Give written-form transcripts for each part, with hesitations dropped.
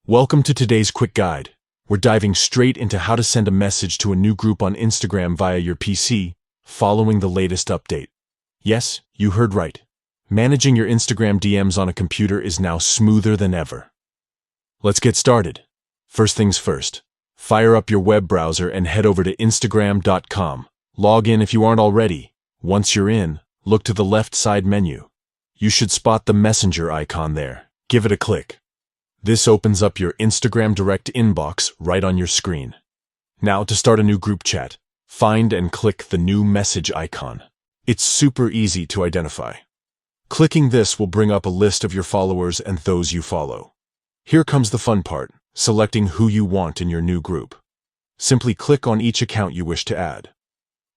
Welcome to today's quick guide. We're diving straight into how to send a message to a new group on Instagram via your PC, following the latest update. Yes, you heard right. Managing your Instagram DMs on a computer is now smoother than ever. Let's get started. First things first, fire up your web browser and head over to Instagram.com. Log in if you aren't already. Once you're in, look to the left side menu. You should spot the messenger icon there. Give it a click. This opens up your Instagram direct inbox right on your screen. Now to start a new group chat, find and click the new message icon. It's super easy to identify. Clicking this will bring up a list of your followers and those you follow. Here comes the fun part, selecting who you want in your new group. Simply click on each account you wish to add.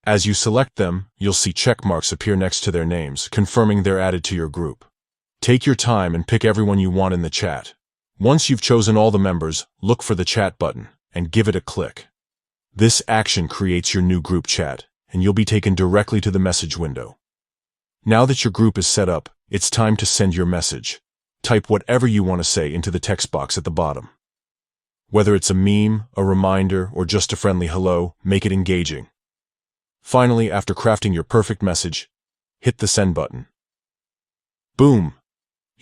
As you select them, you'll see check marks appear next to their names, confirming they're added to your group. Take your time and pick everyone you want in the chat. Once you've chosen all the members, look for the chat button and give it a click. This action creates your new group chat, and you'll be taken directly to the message window. Now that your group is set up, it's time to send your message. Type whatever you want to say into the text box at the bottom. Whether it's a meme, a reminder, or just a friendly hello, make it engaging. Finally, after crafting your perfect message, hit the send button. Boom!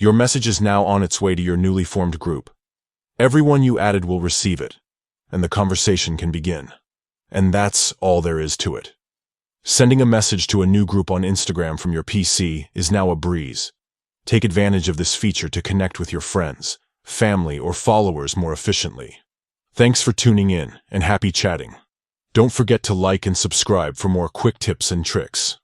Your message is now on its way to your newly formed group. Everyone you added will receive it, and the conversation can begin. And that's all there is to it. Sending a message to a new group on Instagram from your PC is now a breeze. Take advantage of this feature to connect with your friends, family, or followers more efficiently. Thanks for tuning in, and happy chatting. Don't forget to like and subscribe for more quick tips and tricks.